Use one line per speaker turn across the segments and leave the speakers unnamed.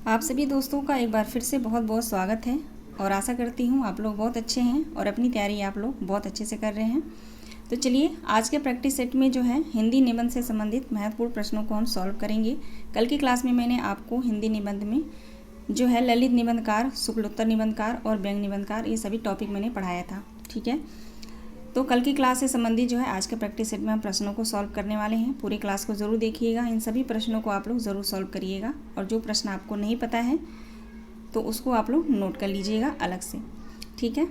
आप सभी दोस्तों का एक बार फिर से बहुत बहुत स्वागत है और आशा करती हूँ आप लोग बहुत अच्छे हैं और अपनी तैयारी आप लोग बहुत अच्छे से कर रहे हैं। तो चलिए आज के प्रैक्टिस सेट में जो है हिंदी निबंध से संबंधित महत्वपूर्ण प्रश्नों को हम सॉल्व करेंगे। कल की क्लास में मैंने आपको हिंदी निबंध में जो है ललित निबंधकार, शुक्लोत्तर निबंधकार और व्यंग्य निबंधकार ये सभी टॉपिक मैंने पढ़ाया था। ठीक है, तो कल की क्लास से संबंधित जो है आज के प्रैक्टिस सेट में हम प्रश्नों को सॉल्व करने वाले हैं। पूरी क्लास को ज़रूर देखिएगा, इन सभी प्रश्नों को आप लोग ज़रूर सॉल्व करिएगा और जो प्रश्न आपको नहीं पता है तो उसको आप लोग नोट कर लीजिएगा अलग से। ठीक है,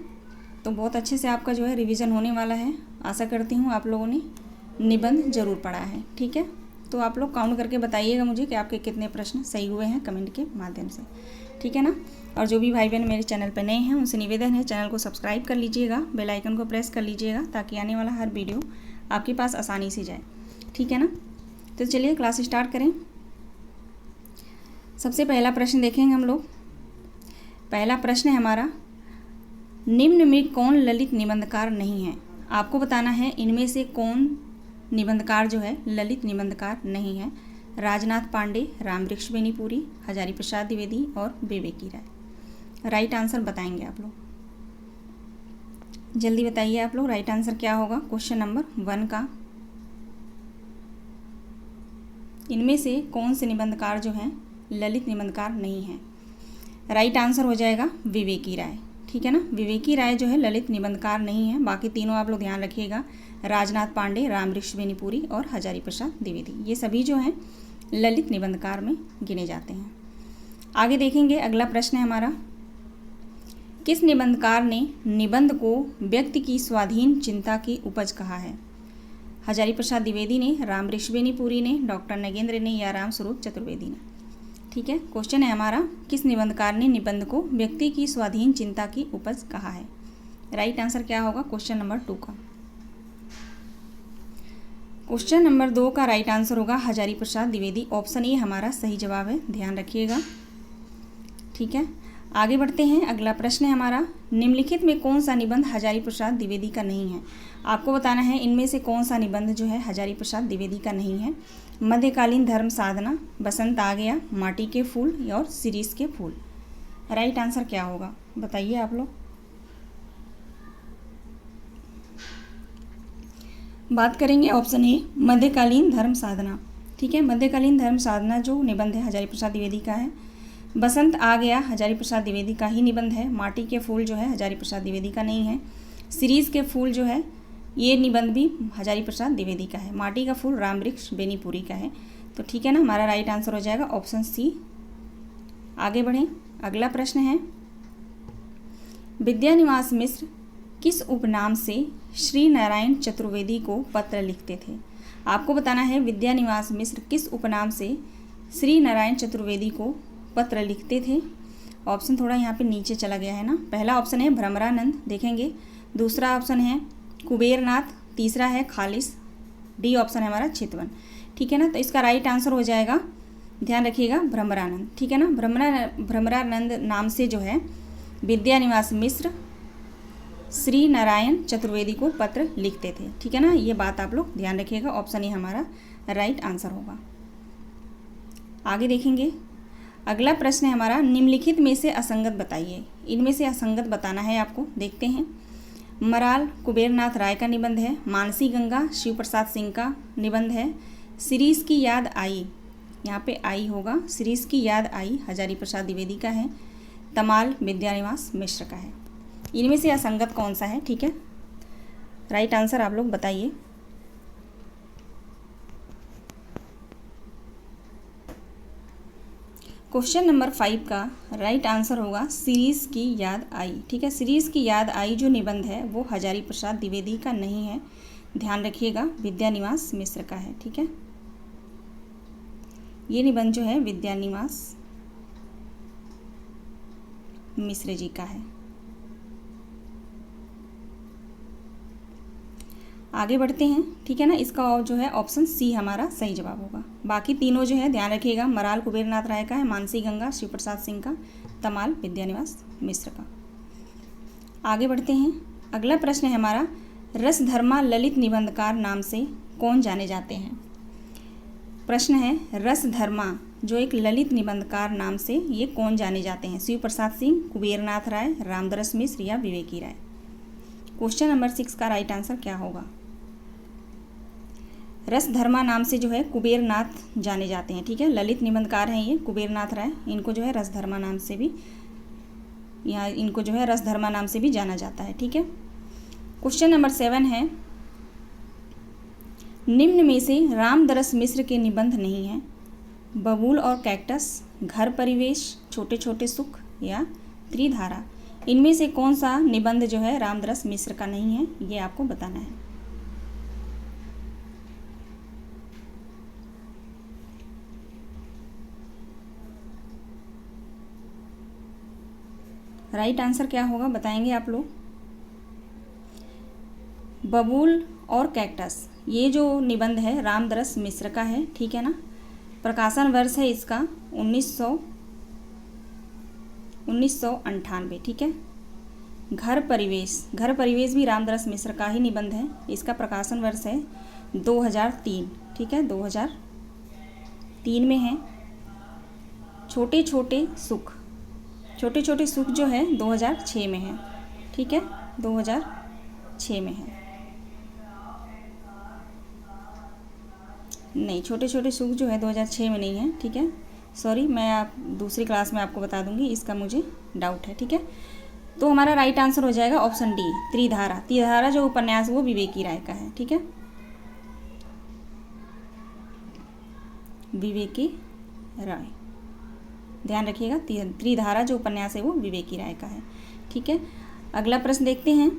तो बहुत अच्छे से आपका जो है रिवीजन होने वाला है। आशा करती हूँ आप लोगों ने निबंध ज़रूर पढ़ा है। ठीक है, तो आप लोग काउंट करके बताइएगा मुझे कि आपके कितने प्रश्न सही हुए हैं कमेंट के माध्यम से। ठीक है ना, और जो भी भाई बहन मेरे चैनल पर नए हैं उनसे निवेदन है चैनल को सब्सक्राइब कर लीजिएगा, बेल आइकन को प्रेस कर लीजिएगा ताकि आने वाला हर वीडियो आपके पास आसानी से जाए। ठीक है ना, तो चलिए क्लास स्टार्ट करें। सबसे पहला प्रश्न देखेंगे हम लोग। पहला प्रश्न है हमारा, निम्न में कौन ललित निबंधकार नहीं है। आपको बताना है इनमें से कौन निबंधकार जो है ललित निबंधकार नहीं है। राजनाथ पांडे, रामवृक्ष बेनीपुरी, हजारी प्रसाद द्विवेदी और विवेकी राय। राइट आंसर बताएंगे आप लोग, जल्दी बताइए आप लोग राइट आंसर क्या होगा क्वेश्चन नंबर 1 का। इनमें से कौन से निबंधकार जो हैं ललित निबंधकार नहीं हैं। राइट आंसर हो जाएगा विवेकी राय। ठीक है ना, विवेकी राय जो है ललित निबंधकार नहीं है। बाकी तीनों आप लोग ध्यान रखिएगा, राजनाथ पांडे, रामवृक्ष बेनीपुरी और हजारी प्रसाद द्विवेदी, ये सभी जो हैं ललित निबंधकार में गिने जाते हैं। आगे देखेंगे, अगला प्रश्न है हमारा, किस निबंधकार ने निबंध को व्यक्ति की स्वाधीन चिंता की उपज कहा है। हजारी प्रसाद द्विवेदी ने, रामवृक्ष बेनीपुरी ने, डॉक्टर नगेंद्र ने या रामस्वरूप चतुर्वेदी ने। ठीक है, क्वेश्चन है हमारा, किस निबंधकार ने निबंध को व्यक्ति की स्वाधीन चिंता की उपज कहा है। राइट आंसर क्या होगा क्वेश्चन नंबर 2 का। क्वेश्चन नंबर 2 का राइट आंसर होगा हजारी प्रसाद द्विवेदी। ऑप्शन ए हमारा सही जवाब है, ध्यान रखिएगा। ठीक है, आगे बढ़ते हैं। अगला प्रश्न है हमारा, निम्नलिखित में कौन सा निबंध हजारी प्रसाद द्विवेदी का नहीं है। आपको बताना है इनमें से कौन सा निबंध जो है हजारी प्रसाद द्विवेदी का नहीं है। मध्यकालीन धर्म साधना, बसंत आ गया, माटी के फूल और शिरीष के फूल। राइट आंसर क्या होगा बताइए आप लोग। बात करेंगे ऑप्शन ए मध्यकालीन धर्म साधना। ठीक है, मध्यकालीन धर्म साधना जो निबंध है हजारी प्रसाद द्विवेदी का है। बसंत आ गया हजारी प्रसाद द्विवेदी का ही निबंध है। माटी के फूल जो है हजारी प्रसाद द्विवेदी का नहीं है। शिरीष के फूल जो है ये निबंध भी हजारी प्रसाद द्विवेदी का है। माटी का फूल रामवृक्ष बेनीपुरी का है। तो ठीक है ना, हमारा राइट आंसर हो जाएगा ऑप्शन सी। आगे बढ़ें, अगला प्रश्न है, विद्यानिवास मिश्र किस उपनाम से श्री नारायण चतुर्वेदी को पत्र लिखते थे। आपको बताना है विद्यानिवास मिश्र किस उपनाम से श्री नारायण चतुर्वेदी को पत्र लिखते थे। ऑप्शन थोड़ा यहाँ पे नीचे चला गया है ना। पहला ऑप्शन है भ्रमरानंद, देखेंगे। दूसरा ऑप्शन है कुबेरनाथ, तीसरा है खालिस, डी ऑप्शन है हमारा चितवन। ठीक है ना, तो इसका राइट आंसर हो जाएगा, ध्यान रखिएगा, भ्रमरानंद। ठीक है ना, भ्रमरानंद नाम से जो है विद्यानिवास मिश्र श्री नारायण चतुर्वेदी को पत्र लिखते थे। ठीक है ना, ये बात आप लोग ध्यान रखिएगा, ऑप्शन ए हमारा राइट आंसर होगा। आगे देखेंगे, अगला प्रश्न है हमारा, निम्नलिखित में से असंगत बताइए। इनमें से असंगत बताना है आपको, देखते हैं। मराल कुबेरनाथ राय का निबंध है। मानसी गंगा शिव प्रसाद सिंह का निबंध है। शिरीष की याद आई, यहाँ पे आई होगा, शिरीष की याद आई हजारी प्रसाद द्विवेदी का है। तमाल विद्यानिवास मिश्र का है। इनमें से असंगत कौन सा है। ठीक है, राइट आंसर आप लोग बताइए। क्वेश्चन नंबर 5 का राइट आंसर होगा शिरीष की याद आई। ठीक है, शिरीष की याद आई जो निबंध है वो हजारी प्रसाद द्विवेदी का नहीं है, ध्यान रखिएगा, विद्यानिवास मिश्र का है। ठीक है, ये निबंध जो है विद्यानिवास मिश्र जी का है। आगे बढ़ते हैं। ठीक है ना, इसका जो है ऑप्शन सी हमारा सही जवाब होगा। बाकी तीनों जो है ध्यान रखिएगा, मराल कुबेरनाथ राय का है, मानसी गंगा शिव प्रसाद सिंह का, तमाल विद्यानिवास मिश्र का। आगे बढ़ते हैं, अगला प्रश्न है हमारा, रसधर्मा ललित निबंधकार नाम से कौन जाने जाते हैं। प्रश्न है, रसधर्मा जो एक ललित निबंधकार नाम से ये कौन जाने जाते हैं? शिव प्रसाद सिंह, कुबेरनाथ राय, रामदरस मिश्र या विवेकी राय। क्वेश्चन नंबर 6 का राइट आंसर क्या होगा? रसधर्मा नाम से जो है कुबेरनाथ जाने जाते हैं। ठीक है, ललित निबंधकार हैं ये कुबेरनाथ राय, इनको जो है रसधर्मा नाम से भी, यहाँ इनको जो है रसधर्मा नाम से भी जाना जाता है। ठीक है, क्वेश्चन नंबर 7 है, निम्न में से रामदरस मिश्र के निबंध नहीं हैं? बबूल और कैक्टस, घर परिवेश, छोटे छोटे सुख या त्रिधारा। इनमें से कौन सा निबंध जो है रामदरस मिश्र का नहीं है, ये आपको बताना है। राइट आंसर क्या होगा बताएंगे आप लोग? बबूल और कैक्टस, ये जो निबंध है रामदरस मिश्र का है। ठीक है ना, प्रकाशन वर्ष है इसका 1998। ठीक है, घर परिवेश भी रामदरस मिश्र का ही निबंध है, इसका प्रकाशन वर्ष है 2003। ठीक है, 2003 में है। छोटे छोटे सुख जो है 2006 में है। ठीक है, 2006 में है। नहीं, छोटे छोटे सुख जो है 2006 में नहीं है। ठीक है, सॉरी, मैं आप दूसरी क्लास में आपको बता दूंगी, इसका मुझे डाउट है। ठीक है, तो हमारा राइट आंसर हो जाएगा ऑप्शन डी, त्रिधारा जो उपन्यास वो विवेकी राय का है। ठीक है, विवेकी राय, ध्यान रखिएगा, त्रिधारा जो उपन्यास है वो विवेकी राय का है। ठीक है, अगला प्रश्न देखते हैं।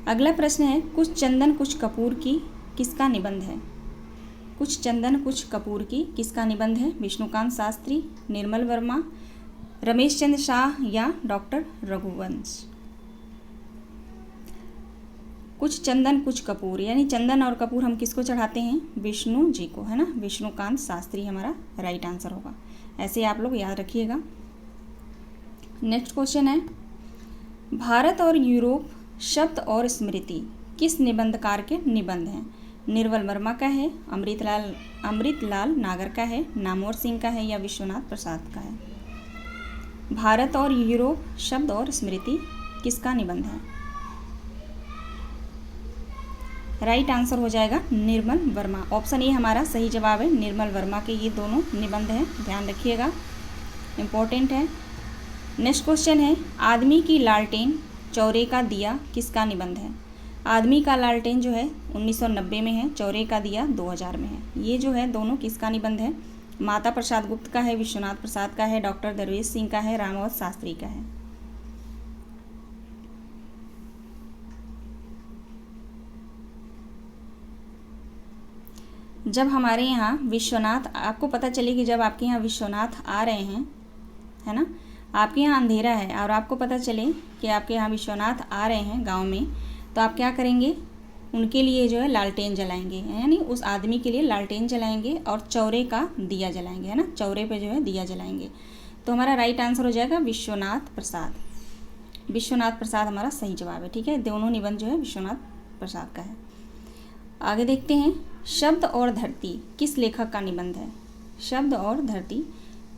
अगला प्रश्न है, कुछ चंदन कुछ कपूर की किसका निबंध है? कुछ चंदन कुछ कपूर की किसका निबंध है? विष्णुकांत शास्त्री, निर्मल वर्मा, रमेश चंद्र शाह या डॉक्टर रघुवंश। कुछ चंदन कुछ कपूर, यानी चंदन और कपूर हम किसको चढ़ाते हैं? विष्णु जी को, है ना। विष्णुकांत शास्त्री हमारा राइट आंसर होगा, ऐसे आप लोग याद रखिएगा। नेक्स्ट क्वेश्चन है, भारत और यूरोप शब्द और स्मृति किस निबंधकार के निबंध हैं? निर्मल वर्मा का है, अमृतलाल नागर का है, नामवर सिंह का है या विश्वनाथ प्रसाद का है? भारत और यूरोप शब्द और स्मृति किसका निबंध है? राइट आंसर हो जाएगा निर्मल वर्मा, ऑप्शन ए हमारा सही जवाब है। निर्मल वर्मा के ये दोनों निबंध हैं, ध्यान रखिएगा, इम्पोर्टेंट है। नेक्स्ट क्वेश्चन है, आदमी की लालटेन चौरे का दिया किसका निबंध है? आदमी का लालटेन जो है 1990 में है, चौरे का दिया 2000 में है। ये जो है दोनों किसका निबंध है? माता प्रसाद गुप्त का है, विश्वनाथ प्रसाद का है, डॉक्टर दरवेश सिंह का है, रामावत शास्त्री का है। जब हमारे यहाँ विश्वनाथ, आपको पता चले कि जब आपके यहाँ विश्वनाथ आ रहे हैं, है ना, आपके यहाँ अंधेरा है और आपको पता चले कि आपके यहाँ विश्वनाथ आ रहे हैं गांव में, तो आप क्या करेंगे? उनके लिए जो है लालटेन जलाएंगे, यानी उस आदमी के लिए लालटेन जलाएंगे और चौरे का दिया जलाएंगे, है ना, चौरे पे जो है दिया जलाएंगे। तो हमारा राइट आंसर हो जाएगा विश्वनाथ प्रसाद। विश्वनाथ प्रसाद हमारा सही जवाब है। ठीक है, दोनों निबंध जो है विश्वनाथ प्रसाद का है। आगे देखते हैं, शब्द और धरती किस लेखक का निबंध है? शब्द और धरती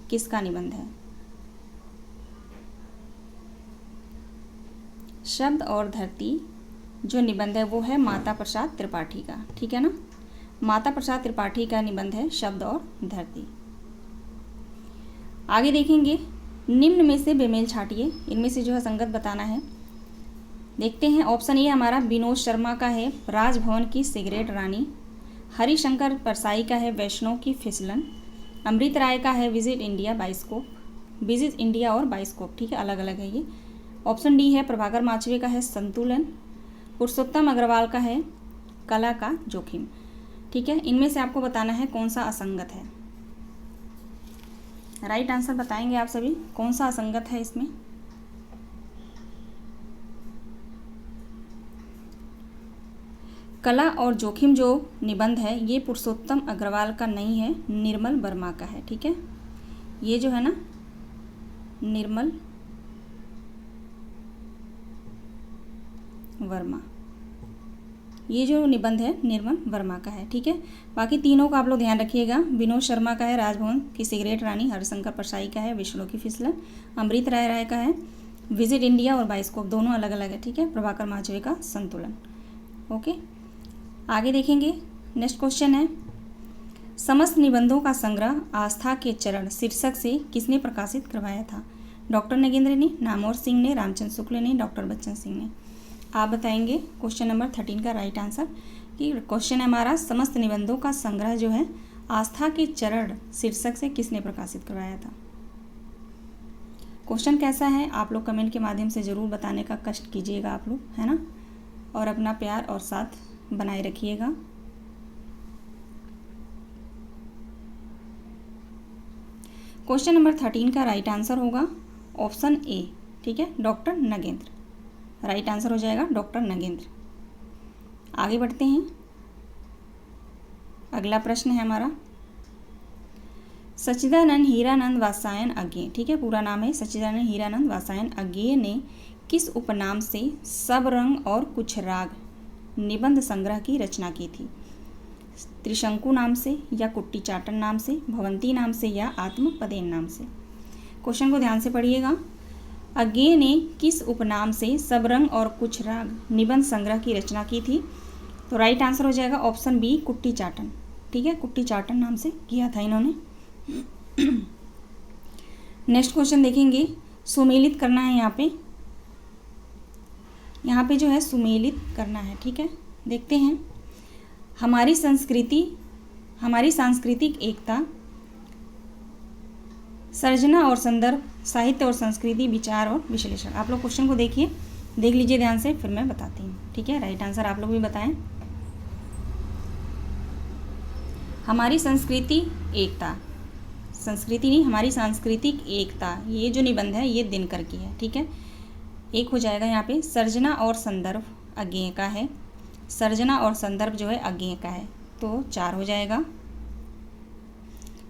किसका निबंध है? शब्द और धरती जो निबंध है वो है माता प्रसाद त्रिपाठी का। ठीक है ना, माता प्रसाद त्रिपाठी का निबंध है शब्द और धरती। आगे देखेंगे, निम्न में से बेमेल छाटिए, इनमें से जो है संगत बताना है। देखते हैं, ऑप्शन ए हमारा विनोद शर्मा का है राजभवन की सिगरेट रानी, हरिशंकर परसाई का है वैष्णव की फिसलन, अमृत राय का है विजिट इंडिया और बाइस्कोप। ठीक है, अलग अलग है ये। ऑप्शन डी है प्रभाकर माचवे का है संतुलन, पुरुषोत्तम अग्रवाल का है कला का जोखिम। ठीक है, इनमें से आपको बताना है कौन सा असंगत है। राइट आंसर बताएंगे आप सभी, कौन सा असंगत है इसमें? कला और जोखिम जो निबंध है ये पुरुषोत्तम अग्रवाल का नहीं है, निर्मल वर्मा का है। ठीक है, ये जो है ना निर्मल वर्मा, ये जो निबंध है निर्मल वर्मा का है, ठीक है। बाकी तीनों का आप लोग ध्यान रखिएगा। विनोद शर्मा का है राजभवन की सिगरेट रानी, हरिशंकर परसाई का है विष्णु की फिसलन, अमृत राय राय का है विजिट इंडिया और बाइस्कोप, दोनों अलग अलग है, ठीक है। प्रभाकर महाजवे का संतुलन। ओके, आगे देखेंगे। नेक्स्ट क्वेश्चन है, समस्त निबंधों का संग्रह आस्था के चरण शीर्षक से किसने प्रकाशित करवाया था? डॉक्टर नगेंद्र ने, नामवर सिंह ने, रामचंद्र शुक्ल ने, डॉक्टर बच्चन सिंह ने। आप बताएंगे क्वेश्चन नंबर 13 का राइट आंसर। कि क्वेश्चन है हमारा, समस्त निबंधों का संग्रह जो है आस्था के चरण शीर्षक से किसने प्रकाशित करवाया था? क्वेश्चन कैसा है आप लोग कमेंट के माध्यम से ज़रूर बताने का कष्ट कीजिएगा आप लोग, है ना। और अपना प्यार और साथ बनाए रखिएगा। क्वेश्चन नंबर 13 का राइट आंसर होगा ऑप्शन ए, ठीक है, डॉक्टर नगेंद्र। राइट आंसर हो जाएगा डॉक्टर नगेंद्र। आगे बढ़ते हैं। अगला प्रश्न है हमारा, सच्चिदानंद हीरानंद वात्स्यायन अज्ञेय, ठीक है, पूरा नाम है सच्चिदानंद हीरानंद वात्स्यायन अज्ञेय ने किस उपनाम से सब रंग और कुछ राग निबंध संग्रह की रचना की थी? त्रिशंकु नाम से या कुट्टी चाटन नाम से, भवंती नाम से या आत्मपदेन नाम से? क्वेश्चन को ध्यान से पढ़िएगा। अज्ञेय ने किस उपनाम से सब रंग और कुछ राग निबंध संग्रह की रचना की थी? तो राइट आंसर हो जाएगा ऑप्शन बी, कुट्टी चाटन, ठीक है, कुट्टी चाटन नाम से किया था इन्होंने। नेक्स्ट क्वेश्चन देखेंगे, सुमेलित करना है यहाँ पे जो है सुमेलित करना है, ठीक है। देखते हैं, हमारी सांस्कृतिक एकता, सर्जना और संदर्भ, साहित्य और संस्कृति, विचार और विश्लेषण। आप लोग क्वेश्चन को देख लीजिए ध्यान से, फिर मैं बताती हूँ, ठीक है। राइट आंसर आप लोग भी बताएं। हमारी संस्कृति एकता, संस्कृति नहीं, हमारी सांस्कृतिक एकता, ये जो निबंध है ये दिनकर की है, ठीक है। एक हो जाएगा यहाँ पे, सर्जना और संदर्भ अज्ञेय का है, सर्जना और संदर्भ जो है अज्ञेय का है, तो 4 हो जाएगा।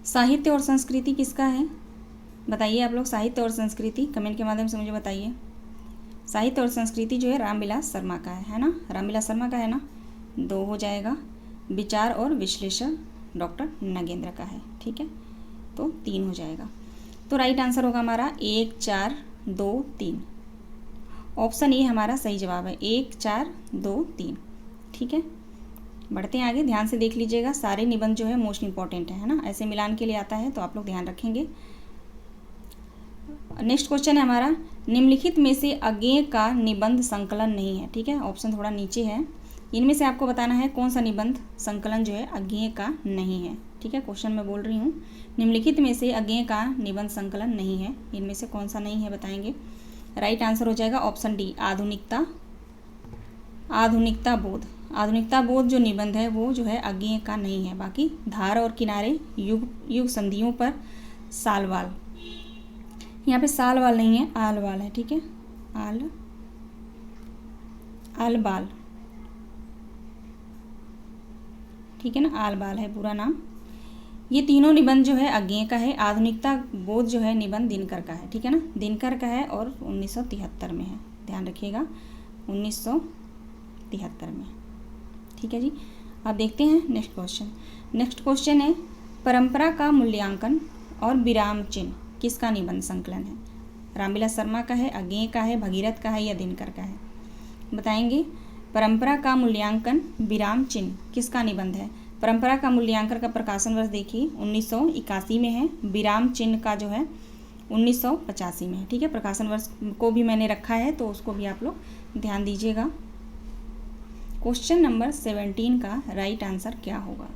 साहित्य और संस्कृति किसका है बताइए आप लोग, साहित्य और संस्कृति कमेंट के माध्यम से मुझे बताइए। साहित्य और संस्कृति जो है रामविलास शर्मा का है ना, रामविलास शर्मा का है ना, 2 हो जाएगा। विचार और विश्लेषण डॉक्टर नगेंद्र का है, ठीक है, तो 3 हो जाएगा। तो राइट आंसर होगा हमारा 1 4 2 3, ऑप्शन ए हमारा सही जवाब है, 1 4 2 3, ठीक है। बढ़ते हैं आगे, ध्यान से देख लीजिएगा, सारे निबंध जो है मोस्ट इंपॉर्टेंट है ना, ऐसे मिलान के लिए आता है तो आप लोग ध्यान रखेंगे। नेक्स्ट क्वेश्चन है हमारा, निम्नलिखित में से अज्ञेय का निबंध संकलन नहीं है, ठीक है, ऑप्शन थोड़ा नीचे है। इनमें से आपको बताना है कौन सा निबंध संकलन जो है अज्ञेय का नहीं है, ठीक है। क्वेश्चन मैं बोल रही हूँ, निम्नलिखित में से अज्ञेय का निबंध संकलन नहीं है, इनमें से कौन सा नहीं है बताएंगे। राइट आंसर हो जाएगा ऑप्शन डी, आधुनिकता बोध। आधुनिकता बोध जो निबंध है वो जो है अज्ञेय का नहीं है। बाकी धार और किनारे, युग संधियों पर, सालवाल, यहाँ पे सालवाल नहीं है, आलवाल है, ठीक है, आलबाल, ठीक है ना, आलबाल है पूरा नाम। ये तीनों निबंध जो है अज्ञेय का है। आधुनिकता बोध जो है निबंध दिनकर का है, ठीक है ना, दिनकर का है और 1973 में है, ध्यान रखिएगा 1973 में, ठीक है जी। अब देखते हैं नेक्स्ट क्वेश्चन। नेक्स्ट क्वेश्चन है, परंपरा का मूल्यांकन और विराम चिन्ह किसका निबंध संकलन है? रामविलास शर्मा का है, अज्ञेय का है, भगीरथ का है या दिनकर का है? बताएंगे। परंपरा का मूल्यांकन विराम चिन्ह किसका निबंध है? परंपरा का मूल्यांकन का प्रकाशन वर्ष देखिए 1981 में है, विराम चिन्ह का जो है 1985 में है, ठीक है। प्रकाशन वर्ष को भी मैंने रखा है तो उसको भी आप लोग ध्यान दीजिएगा। क्वेश्चन नंबर 17 का राइट आंसर क्या होगा?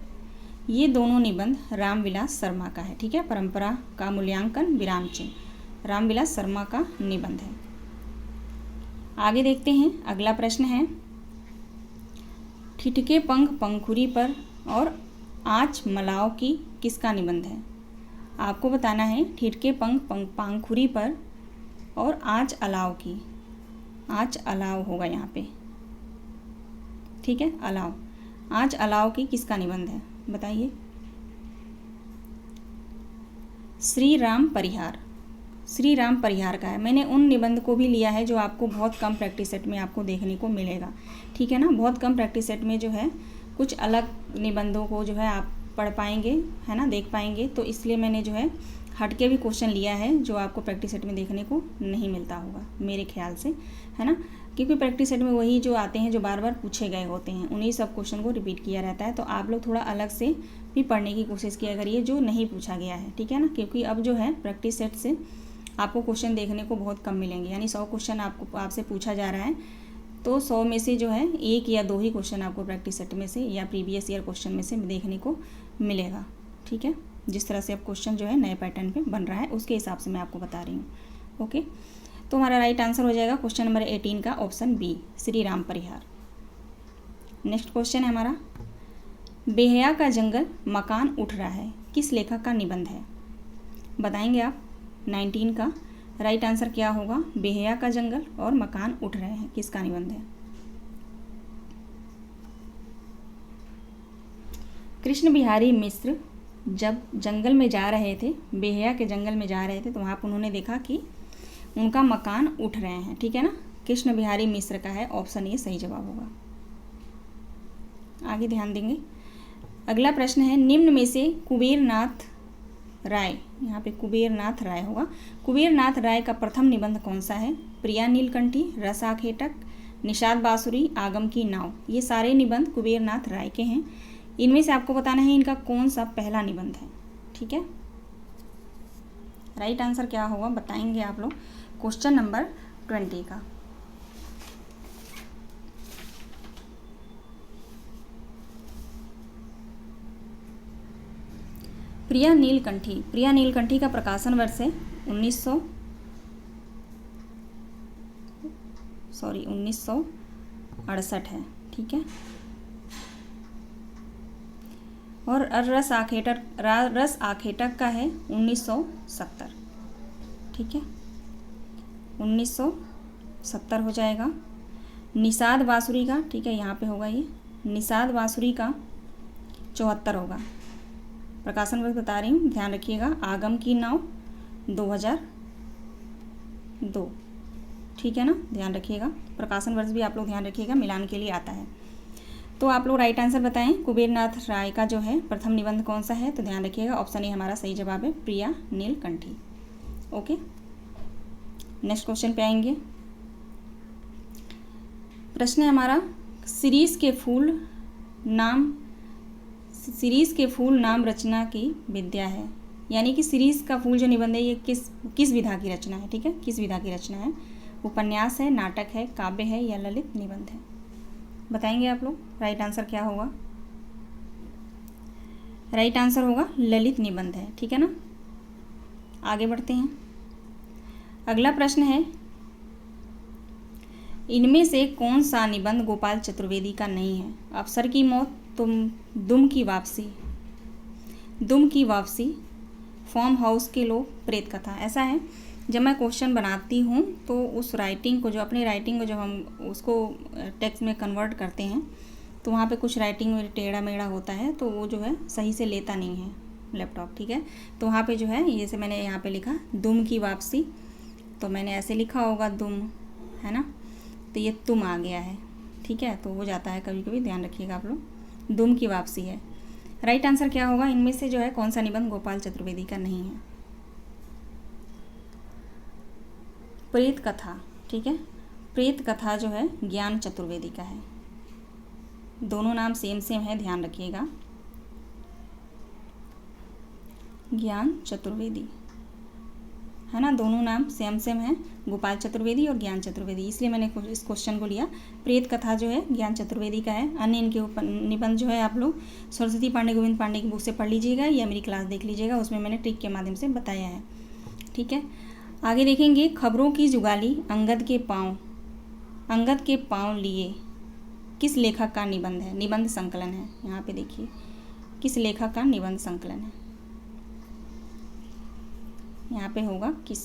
ये दोनों निबंध रामविलास शर्मा का है, ठीक है। परंपरा का मूल्यांकन विराम चिन्ह रामविलास शर्मा का निबंध है। आगे देखते हैं, अगला प्रश्न है, ठिठके पंख पंखुरी पर और आँच मलाव की किसका निबंध है? आपको बताना है ठिठके पंख पंखुरी पर और आँच अलाव की, आँच अलाव होगा यहाँ पे, ठीक है, अलाव, आँच अलाव की किसका निबंध है बताइए। श्री राम परिहार, श्री राम परिहार का है। मैंने उन निबंध को भी लिया है जो आपको बहुत कम प्रैक्टिस सेट में आपको देखने को मिलेगा, ठीक है ना। बहुत कम प्रैक्टिस सेट में जो है कुछ अलग निबंधों को जो है आप पढ़ पाएंगे, है ना, देख पाएंगे। तो इसलिए मैंने जो है हटके भी क्वेश्चन लिया है जो आपको प्रैक्टिस सेट में देखने को नहीं मिलता होगा मेरे ख्याल से, है ना। क्योंकि प्रैक्टिस सेट में वही जो आते हैं जो बार बार पूछे गए होते हैं, उन्हीं सब क्वेश्चन को रिपीट किया रहता है। तो आप लोग थोड़ा अलग से भी पढ़ने की कोशिश किया करिए जो नहीं पूछा गया है, ठीक है ना। क्योंकि अब जो है प्रैक्टिस सेट से आपको क्वेश्चन देखने को बहुत कम मिलेंगे, यानी 100 क्वेश्चन आपसे पूछा जा रहा है तो 100 में से जो है 1 या 2 ही क्वेश्चन आपको प्रैक्टिस सेट में से या प्रीवियस ईयर क्वेश्चन में से देखने को मिलेगा, ठीक है। जिस तरह से अब क्वेश्चन जो है नए पैटर्न पे बन रहा है उसके हिसाब से मैं आपको बता रही हूँ, ओके। तो हमारा राइट आंसर हो जाएगा क्वेश्चन नंबर 18 का ऑप्शन बी, श्री राम परिहार। नेक्स्ट क्वेश्चन है हमारा, बेहया का जंगल मकान उठ रहा है, किस लेखक का निबंध है? बताएंगे आप। 19 का राइट आंसर क्या होगा? बेहया का जंगल और मकान उठ रहे हैं, किसका निबंध है? कृष्ण बिहारी मिश्र जब जंगल में जा रहे थे, बेहया के जंगल में जा रहे थे, तो वहाँ पर उन्होंने देखा कि उनका मकान उठ रहे हैं, ठीक है ना। कृष्ण बिहारी मिश्र का है, ऑप्शन ए सही जवाब होगा। आगे ध्यान देंगे। अगला प्रश्न है, निम्न में से कुबेरनाथ राय, यहाँ पे कुबेरनाथ राय होगा, कुबेरनाथ राय का प्रथम निबंध कौन सा है? प्रिया नीलकंठी, रस आखेटक, निषाद बांसुरी, आगम की नाव। ये सारे निबंध कुबेरनाथ राय के हैं। इनमें से आपको बताना है इनका कौन सा पहला निबंध है, ठीक है। राइट आंसर क्या होगा बताएंगे आप लोग क्वेश्चन नंबर 20 का। प्रिया नीलकंठी, प्रिया नीलकंठी का प्रकाशन वर्ष है 1968 है, ठीक है। और रस आखेटक का है 1970, ठीक है, 1970 हो जाएगा। निषाद बांसुरी का, ठीक है, यहाँ पे होगा ये, निषाद बांसुरी का 74 होगा। प्रकाशन वर्ष बता रही हूँ, ध्यान रखिएगा। आगम की नाव 2002, ठीक है ना, ध्यान रखिएगा। प्रकाशन वर्ष भी आप लोग ध्यान रखिएगा, मिलान के लिए आता है। तो आप लोग राइट आंसर बताएं, कुबेरनाथ राय का जो है प्रथम निबंध कौन सा है? तो ध्यान रखिएगा, ऑप्शन ए हमारा सही जवाब है, प्रिया नीलकंठी, ओके। नेक्स्ट क्वेश्चन पे आएंगे। प्रश्न है हमारा, सीरीज के फूल नाम रचना की विद्या है, यानी कि सीरीज का फूल जो निबंध है ये किस विधा की रचना है, ठीक है, किस विधा की रचना है? उपन्यास है, नाटक है, काव्य है या ललित निबंध है? बताएंगे आप लोग। राइट आंसर क्या होगा? राइट आंसर होगा ललित निबंध है, ठीक है ना। आगे बढ़ते हैं। अगला प्रश्न है, इनमें से कौन सा निबंध गोपाल चतुर्वेदी का नहीं है? अफसर की मौत, दुम की वापसी, फार्म हाउस के लोग, प्रेत कथा। ऐसा है, जब मैं क्वेश्चन बनाती हूँ तो उस राइटिंग को, जो अपनी राइटिंग को जब हम उसको टेक्स्ट में कन्वर्ट करते हैं तो वहाँ पे कुछ राइटिंग में टेढ़ा मेढ़ा होता है, तो वो जो है सही से लेता नहीं है लैपटॉप, ठीक है। तो वहाँ पे जो है, जैसे मैंने यहाँ पे लिखा दुम की वापसी, तो मैंने ऐसे लिखा होगा दुम, है ना, तो ये तुम आ गया है, ठीक है। तो हो जाता है कभी कभी, ध्यान रखिएगा आप लोग। दुम की वापसी है। राइट आंसर क्या होगा? इनमें से जो है कौन सा निबंध गोपाल चतुर्वेदी का नहीं है? प्रेत कथा, ठीक है, प्रेत कथा जो है ज्ञान चतुर्वेदी का है। दोनों नाम सेम है, ध्यान रखिएगा, ज्ञान चतुर्वेदी, है ना, दोनों नाम सेम है, गोपाल चतुर्वेदी और ज्ञान चतुर्वेदी। इसलिए मैंने इस क्वेश्चन को लिया। प्रेत कथा जो है ज्ञान चतुर्वेदी का है। अन्य इनके निबंध जो है आप लोग सरस्वती पांडे, गोविंद पांडे की बुक से पढ़ लीजिएगा या मेरी क्लास देख लीजिएगा, उसमें मैंने ट्रिक के माध्यम से बताया है, ठीक है। आगे देखेंगे, खबरों की जुगाली, अंगद के पाँव लिए, किस लेखक का निबंध है? निबंध संकलन है। यहाँ पे देखिए, किस लेखक का निबंध संकलन है? यहाँ पे होगा किस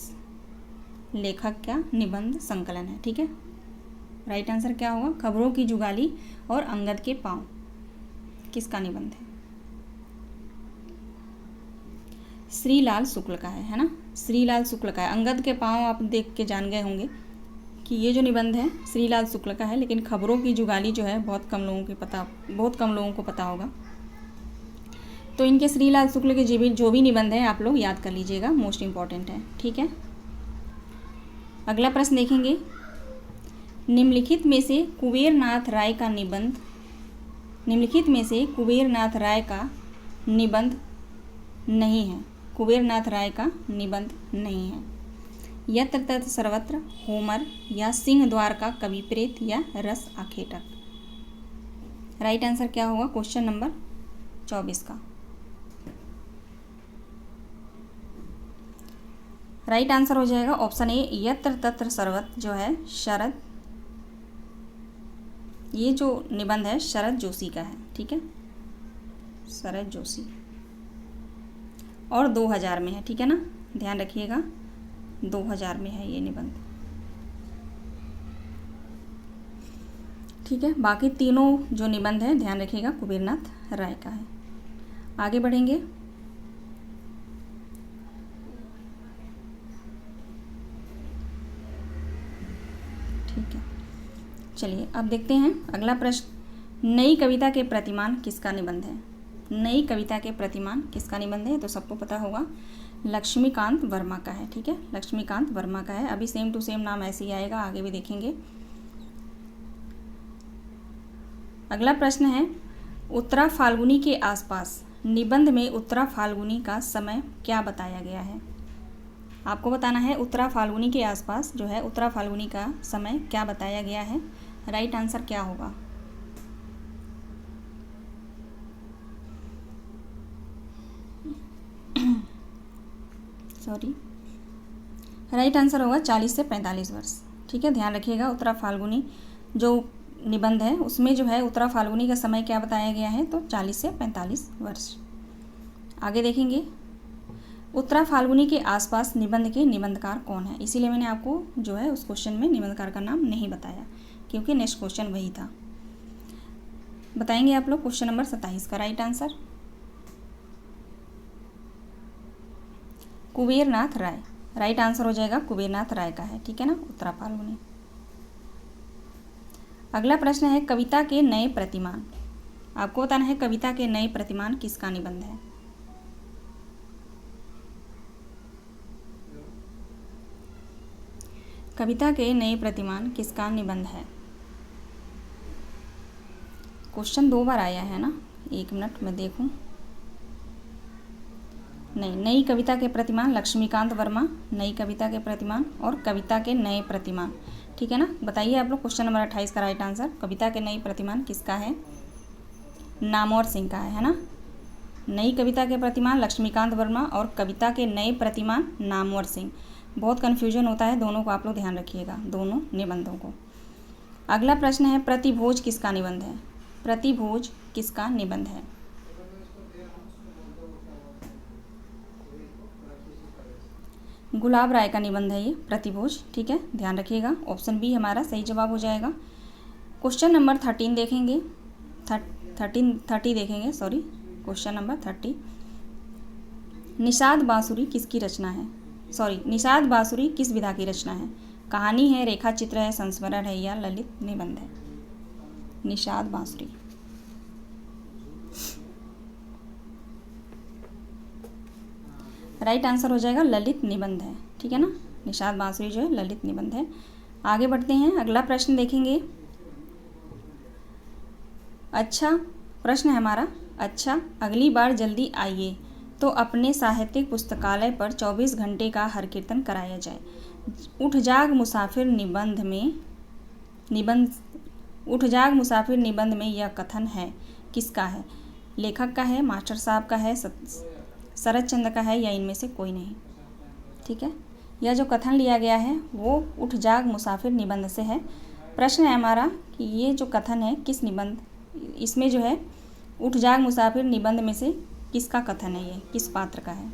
लेखक का निबंध संकलन है, ठीक है। राइट आंसर क्या होगा? खबरों की जुगाली और अंगद के पाँव, किसका निबंध है? श्रीलाल शुक्ल का है ना। श्रीलाल शुक्ल का है। अंगद के पाँव आप देख के जान गए होंगे कि ये जो निबंध है श्रीलाल शुक्ल का है, लेकिन खबरों की जुगाली जो है बहुत कम लोगों को पता होगा। तो इनके श्रीलाल शुक्ल के जो भी निबंध है आप लोग याद कर लीजिएगा, मोस्ट इम्पॉर्टेंट है। ठीक है, अगला प्रश्न देखेंगे। निम्नलिखित में से कुबेरनाथ राय का निबंध नहीं है। कुबेरनाथ राय का निबंध नहीं है। यत्र तत्र सर्वत्र, होमर या सिंह द्वार का कवि प्रेत या रस आखेटक। राइट आंसर क्या होगा क्वेश्चन नंबर 24 का? राइट आंसर हो जाएगा ऑप्शन ए, यत्र तत्र सर्वत्र जो है शरद, ये जो निबंध है शरद जोशी का है। ठीक है, शरद जोशी, और 2000 में है। ठीक है ना, ध्यान रखिएगा 2000 में है ये निबंध। ठीक है, बाकी तीनों जो निबंध है ध्यान रखिएगा कुबेरनाथ राय का है। आगे बढ़ेंगे। ठीक है, चलिए अब देखते हैं अगला प्रश्न। नई कविता के प्रतिमान किसका निबंध है? नई कविता के प्रतिमान किसका निबंध है? तो सबको पता होगा लक्ष्मीकांत वर्मा का है। ठीक है, लक्ष्मीकांत वर्मा का है। अभी सेम टू सेम नाम ऐसे ही आएगा, आगे भी देखेंगे। अगला प्रश्न है, उत्तरा फाल्गुनी के आसपास निबंध में उत्तरा फाल्गुनी का समय क्या बताया गया है? आपको बताना है उत्तरा फाल्गुनी के आसपास जो है उत्तरा फाल्गुनी का समय क्या बताया गया है। राइट आंसर क्या होगा? राइट आंसर होगा 40 से 45 वर्ष। ठीक है, ध्यान रखिएगा उत्तरा फाल्गुनी जो निबंध है उसमें जो है उत्तरा फाल्गुनी का समय क्या बताया गया है? तो 40 से 45 वर्ष। आगे देखेंगे। उत्तरा फाल्गुनी के आसपास निबंध के निबंधकार कौन है? इसीलिए मैंने आपको जो है उस क्वेश्चन में निबंधकार का नाम नहीं बताया, क्योंकि नेक्स्ट क्वेश्चन वही था। बताएंगे आप लोग क्वेश्चन नंबर 27 का राइट आंसर। कुबेरनाथ राय, राइट आंसर हो जाएगा कुबेरनाथ राय का है। ठीक है ना, उत्तरा फाल्गुनी। अगला प्रश्न है, कविता के नए प्रतिमान। आपको बताना है कविता के नए प्रतिमान किसका निबंध है? कविता के नए प्रतिमान किसका निबंध है? क्वेश्चन 2 बार आया है ना, 1 मिनट में देखूं। नहीं, नई कविता के प्रतिमान लक्ष्मीकांत वर्मा, नई कविता के प्रतिमान और कविता के नए प्रतिमान। ठीक है ना, बताइए आप लोग क्वेश्चन नंबर 28 का राइट आंसर। कविता के नए प्रतिमान किसका है? नामवर सिंह का है ना। नई कविता के प्रतिमान लक्ष्मीकांत वर्मा और कविता के नए प्रतिमान नामवर सिंह। बहुत कन्फ्यूजन होता है, दोनों को आप लोग ध्यान रखिएगा, दोनों निबंधों को। अगला प्रश्न है, प्रतिभोज किसका निबंध है? प्रतिभोज किसका निबंध है? गुलाब राय का निबंध है ये प्रतिभोज। ठीक है, ध्यान रखिएगा ऑप्शन बी हमारा सही जवाब हो जाएगा। क्वेश्चन नंबर 13 देखेंगे, 30 देखेंगे, सॉरी, क्वेश्चन नंबर 30। निषाद बांसुरी किसकी रचना है? निषाद बांसुरी किस विधा की रचना है? कहानी है, रेखा चित्र है, संस्मरण है या ललित निबंध है? निषाद बांसुरी। राइट आंसर हो जाएगा ललित निबंध है। ठीक है ना, निषाद बांसुरी जो है ललित निबंध है। आगे बढ़ते हैं, अगला प्रश्न देखेंगे। अच्छा प्रश्न है हमारा, अच्छा अगली बार जल्दी आइए तो अपने साहित्यिक पुस्तकालय पर 24 घंटे का हर कीर्तन कराया जाए। उठ जाग मुसाफिर निबंध में यह कथन है किसका है? लेखक का है, मास्टर साहब का है, शरद चंद्र का है या इनमें से कोई नहीं? ठीक है, यह जो कथन लिया गया है वो उठ जाग मुसाफिर निबंध से है। प्रश्न है हमारा कि ये जो कथन है किस निबंध, इसमें जो है उठ जाग मुसाफिर निबंध में से किसका कथन है, ये किस पात्र का है?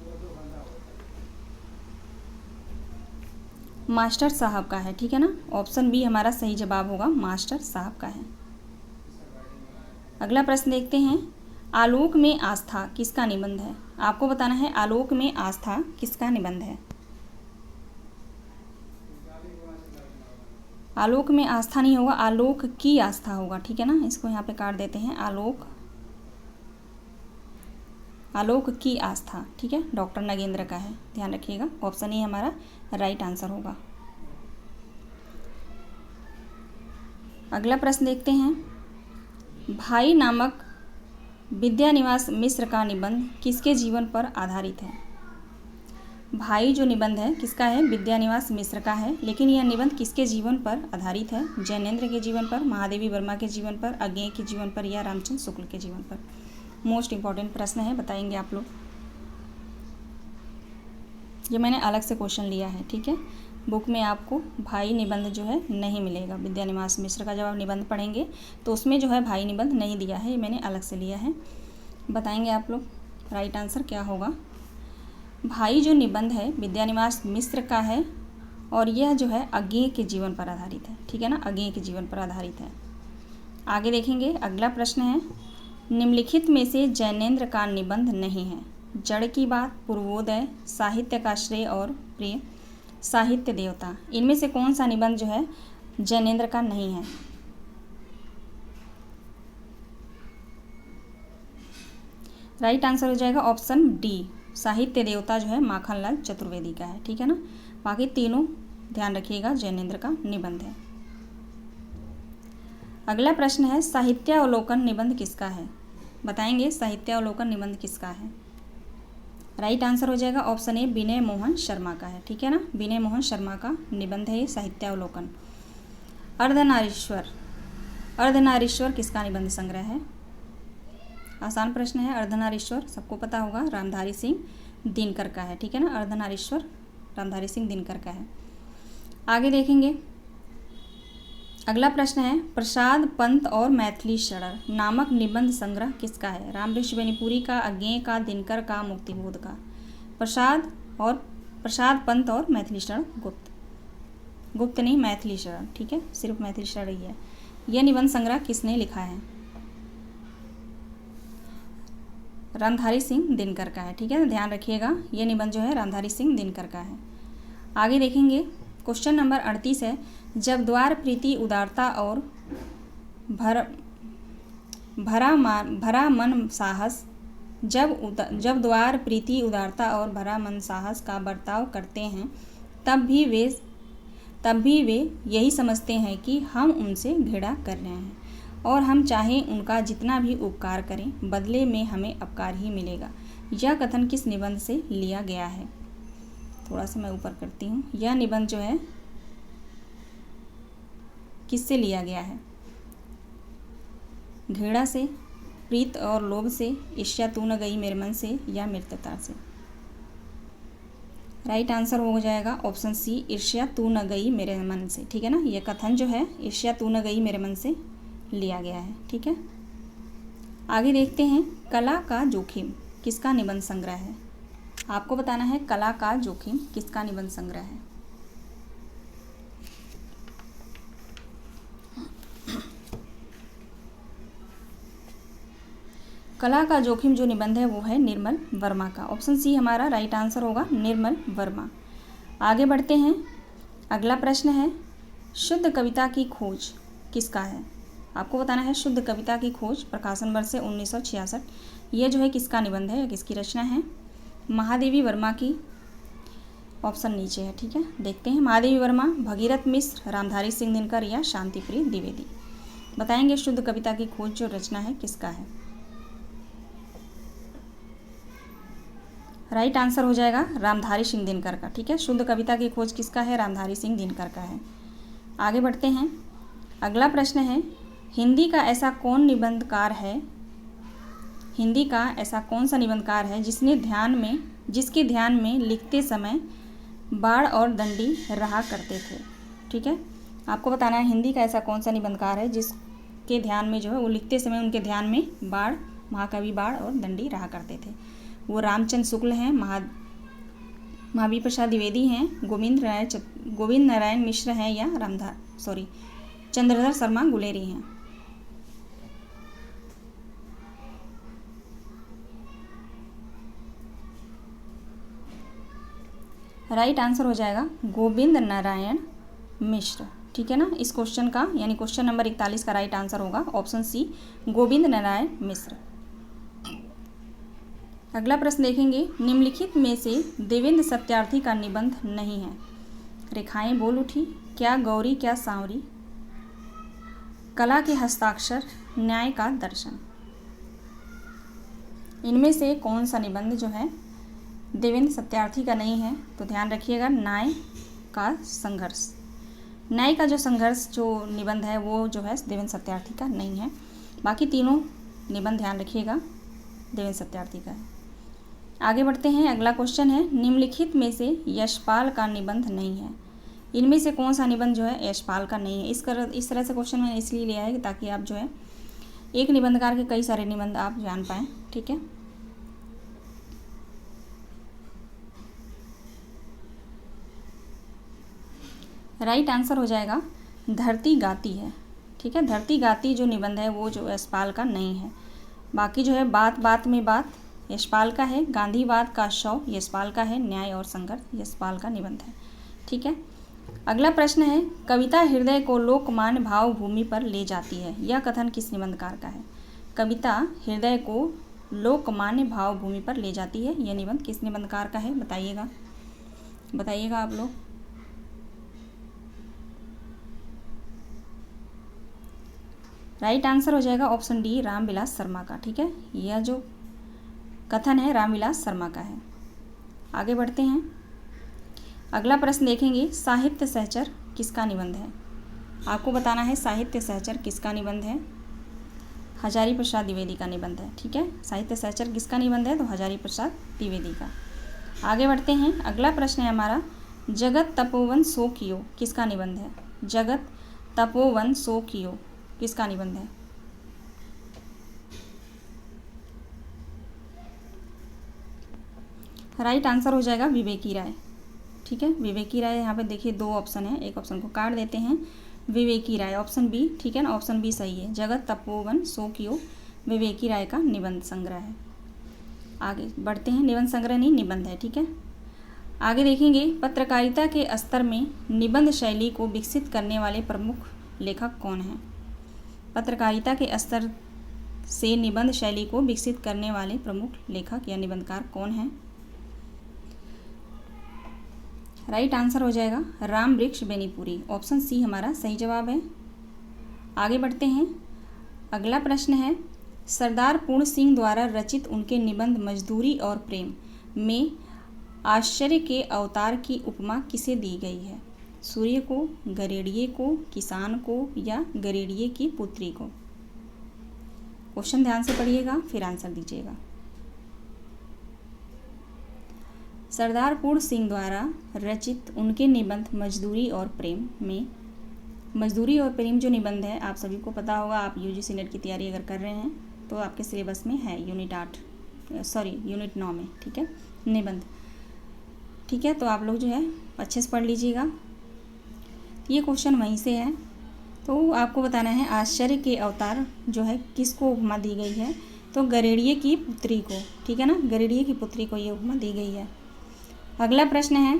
मास्टर साहब का है। ठीक है ना, ऑप्शन बी हमारा सही जवाब होगा, मास्टर साहब का है। अगला प्रश्न देखते हैं, आलोक में आस्था किसका निबंध है? आपको बताना है आलोक में आस्था किसका निबंध है। आलोक में आस्था नहीं होगा, आलोक की आस्था होगा, ठीक है ना। इसको यहाँ पे काट देते हैं, आलोक की आस्था, ठीक है, डॉक्टर नगेंद्र का है, ध्यान रखिएगा। ऑप्शन ए हमारा राइट आंसर होगा। अगला प्रश्न देखते हैं, भाई नामक विद्यानिवास मिश्र का निबंध किसके जीवन पर आधारित है। भाई जो निबंध है किसका है, विद्यानिवास मिश्र का है, लेकिन यह निबंध किसके जीवन पर आधारित है, जैनेन्द्र के जीवन पर, महादेवी वर्मा के जीवन पर, अज्ञेय के जीवन पर या रामचंद्र शुक्ल के जीवन पर। मोस्ट इंपॉर्टेंट प्रश्न है, बताएंगे आप लोग। ये मैंने अलग से क्वेश्चन लिया है, ठीक है। बुक में आपको भाई निबंध जो है नहीं मिलेगा। विद्यानिवास मिश्र का जब आप निबंध पढ़ेंगे तो उसमें जो है भाई निबंध नहीं दिया है, ये मैंने अलग से लिया है। बताएंगे आप लोग राइट आंसर क्या होगा। भाई जो निबंध है विद्यानिवास मिश्र का है और यह जो है अज्ञेय के जीवन पर आधारित है, ठीक है ना, अज्ञेय के जीवन पर आधारित है। आगे देखेंगे, अगला प्रश्न है, निम्नलिखित में से जैनेन्द्र का निबंध नहीं है। जड़ की बात, पूर्वोदय, साहित्य का श्रेय और प्रिय, साहित्य देवता। इनमें से कौन सा निबंध जो है जैनेन्द्र का नहीं है। राइट आंसर हो जाएगा ऑप्शन डी, साहित्य देवता जो है माखनलाल चतुर्वेदी का है, ठीक है ना। बाकी तीनों ध्यान रखिएगा जैनेन्द्र का निबंध है। अगला प्रश्न है, साहित्यावलोकन निबंध किसका है। बताएंगे साहित्यावलोकन निबंध किसका है। राइट आंसर हो जाएगा ऑप्शन ए, विनय मोहन शर्मा का है, ठीक है ना। विनय मोहन शर्मा का निबंध है ये साहित्यावलोकन। अर्धनारीश्वर किसका निबंध संग्रह है। आसान प्रश्न है। अर्धनारीश्वर सबको पता होगा, रामधारी सिंह दिनकर का है, ठीक है ना। अर्धनारीश्वर रामधारी सिंह दिनकर का है। आगे देखेंगे, अगला प्रश्न है, प्रसाद पंत और मैथिली शरण नामक निबंध संग्रह किसका है। रामऋषि बेनीपुरी का, अज्ञेय का, दिनकर का, मुक्तिबोध का। प्रसाद पंत और मैथिली शरण गुप्त नहीं, मैथिली शरण, ठीक है, सिर्फ मैथिली शरण ही है। यह निबंध संग्रह किसने लिखा है। रामधारी सिंह दिनकर का है, ठीक है, ध्यान रखिएगा। ये निबंध जो है रामधारी सिंह दिनकर का है। आगे देखेंगे, क्वेश्चन नंबर 38 है, जब द्वार प्रीति उदारता और भरा मन साहस जब द्वार प्रीति उदारता और भरा मन साहस का बर्ताव करते हैं तब भी वे यही समझते हैं कि हम उनसे घृणा कर रहे हैं और हम चाहें उनका जितना भी उपकार करें बदले में हमें अपकार ही मिलेगा। यह कथन किस निबंध से लिया गया है। थोड़ा सा मैं ऊपर करती हूँ। यह निबंध जो है किससे लिया गया है। घृणा से, प्रीत और लोभ से, ईर्ष्या तू न गई मेरे मन से या मित्रता से। राइट आंसर हो जाएगा ऑप्शन सी, ईर्ष्या तू न गई मेरे मन से, ठीक है ना। यह कथन जो है ईर्ष्या तू न गई मेरे मन से लिया गया है, ठीक है। आगे देखते हैं, कला का जोखिम किसका निबंध संग्रह है। आपको बताना है कला का जोखिम किसका निबंध संग्रह है। कला का जोखिम जो निबंध है वो है निर्मल वर्मा का। ऑप्शन सी हमारा राइट आंसर होगा, निर्मल वर्मा। आगे बढ़ते हैं, अगला प्रश्न है, शुद्ध कविता की खोज किसका है। आपको बताना है शुद्ध कविता की खोज, प्रकाशन वर्ष है 1966। ये जो है किसका निबंध है, किसकी रचना है। महादेवी वर्मा की। ऑप्शन नीचे है, ठीक है, देखते हैं। महादेवी वर्मा, भगीरथ मिश्र, रामधारी सिंह दिनकर या शांतिप्रिय द्विवेदी। बताएंगे शुद्ध कविता की खोज जो रचना है किसका है। राइट आंसर हो जाएगा रामधारी सिंह दिनकर का, ठीक है। शुद्ध कविता की खोज किसका है, रामधारी सिंह दिनकर का है। आगे बढ़ते हैं, अगला प्रश्न है, हिंदी का ऐसा कौन सा निबंधकार है जिसके ध्यान में लिखते समय बाण और दंडी रहा करते थे, ठीक है। आपको बताना है हिंदी का ऐसा कौन सा निबंधकार है जिसके ध्यान में जो है वो लिखते समय उनके ध्यान में महाकवि बाण और दंडी रहा करते थे। वो रामचंद्र शुक्ल हैं, महावीर प्रसाद द्विवेदी हैं, गोविंद नारायण मिश्र हैं या चंद्रधर शर्मा गुलेरी हैं। राइट आंसर हो जाएगा गोविंद नारायण मिश्र, ठीक है ना। इस क्वेश्चन का यानी क्वेश्चन नंबर 41 का राइट आंसर होगा ऑप्शन सी, गोविंद नारायण मिश्र। अगला प्रश्न देखेंगे, निम्नलिखित में से देवेंद्र सत्यार्थी का निबंध नहीं है। रेखाएं बोल उठी, क्या गौरी क्या सांवरी, कला के हस्ताक्षर, न्याय का दर्शन। इनमें से कौन सा निबंध जो है देवेंद्र सत्यार्थी का नहीं है? तो ध्यान रखिएगा, न्याय का संघर्ष। न्याय का जो संघर्ष जो निबंध है वो जो है देवेंद्र सत्यार्थी का नहीं है। बाकी तीनों निबंध ध्यान रखिएगा देवेंद्र सत्यार्थी का है। आगे बढ़ते हैं। अगला क्वेश्चन है, निम्नलिखित में से यशपाल का निबंध नहीं है। इनमें से कौन सा निबंध जो है यशपाल का नहीं है? इस तरह से क्वेश्चन मैंने इसलिए लिया है ताकि आप जो है एक निबंधकार के कई सारे निबंध आप जान पाएँ। ठीक है, राइट आंसर हो जाएगा धरती गाती है। ठीक है, धरती गाती जो निबंध है वो जो यशपाल का नहीं है। बाकी जो है बात बात में बात यशपाल का है, गांधीवाद का शव यशपाल का है, न्याय और संघर्ष यशपाल का निबंध है। ठीक है, अगला प्रश्न है, कविता हृदय को लोकमान्य भाव भूमि पर ले जाती है। यह कथन किस निबंधकार का है? कविता हृदय को लोकमान्य भाव भूमि पर ले जाती है, यह निबंध किस निबंधकार का है? बताइएगा आप लोग। राइट आंसर हो जाएगा ऑप्शन डी, रामविलास शर्मा का। ठीक है, यह जो कथन है रामविलास शर्मा का है। आगे बढ़ते हैं। अगला प्रश्न देखेंगे, साहित्य सहचर किसका निबंध है? आपको बताना है साहित्य सहचर किसका निबंध है। हजारी प्रसाद द्विवेदी का निबंध है। ठीक है, साहित्य सहचर किसका निबंध है? तो हजारी प्रसाद द्विवेदी का। आगे बढ़ते हैं। अगला प्रश्न है हमारा, जगत तपोवन सो कियो किसका निबंध है? जगत तपोवन सो कियो किसका निबंध है? राइट आंसर हो जाएगा विवेकी राय। ठीक है, विवेकी राय। यहाँ पे देखिए दो ऑप्शन है, एक ऑप्शन को काट देते हैं, विवेकी राय ऑप्शन बी। ठीक है ना, ऑप्शन बी सही है। जगत तपोवन सो कियो विवेकी राय का निबंध संग्रह है। आगे बढ़ते हैं, निबंध संग्रह नहीं निबंध है। ठीक है, आगे देखेंगे, पत्रकारिता के स्तर में निबंध शैली को विकसित करने वाले प्रमुख लेखक कौन हैं? पत्रकारिता के स्तर से निबंध शैली को विकसित करने वाले प्रमुख लेखक या निबंधकार कौन हैं? राइट आंसर हो जाएगा राम वृक्ष बेनीपुरी, ऑप्शन सी हमारा सही जवाब है। आगे बढ़ते हैं। अगला प्रश्न है, सरदार पूर्ण सिंह द्वारा रचित उनके निबंध मजदूरी और प्रेम में आश्चर्य के अवतार की उपमा किसे दी गई है? सूर्य को, गरेड़िए को, किसान को या गरेड़िए की पुत्री को? क्वेश्चन ध्यान से पढ़िएगा फिर आंसर दीजिएगा। सरदार पूर्ण सिंह द्वारा रचित उनके निबंध मजदूरी और प्रेम में, मजदूरी और प्रेम जो निबंध है आप सभी को पता होगा, आप यूजीसी नेट की तैयारी अगर कर रहे हैं तो आपके सिलेबस में है यूनिट 9 में। ठीक है, निबंध। ठीक है, तो आप लोग जो है अच्छे से पढ़ लीजिएगा। ये क्वेश्चन वहीं से है। तो आपको बताना है आश्चर्य के अवतार जो है किसको उपमा दी गई है? तो गरेड़िए की पुत्री को। ठीक है ना, गरेड़िए की पुत्री को ये उपमा दी गई है। अगला प्रश्न है,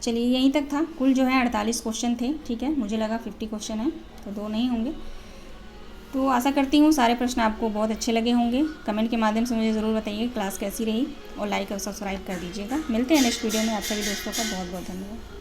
चलिए यहीं तक था। कुल जो है 48 क्वेश्चन थे। ठीक है, मुझे लगा 50 क्वेश्चन है तो 2 नहीं होंगे। तो आशा करती हूँ सारे प्रश्न आपको बहुत अच्छे लगे होंगे। कमेंट के माध्यम से मुझे ज़रूर बताइए क्लास कैसी रही और लाइक और सब्सक्राइब कर दीजिएगा। मिलते हैं नेक्स्ट वीडियो में। आप सभी दोस्तों का बहुत बहुत धन्यवाद।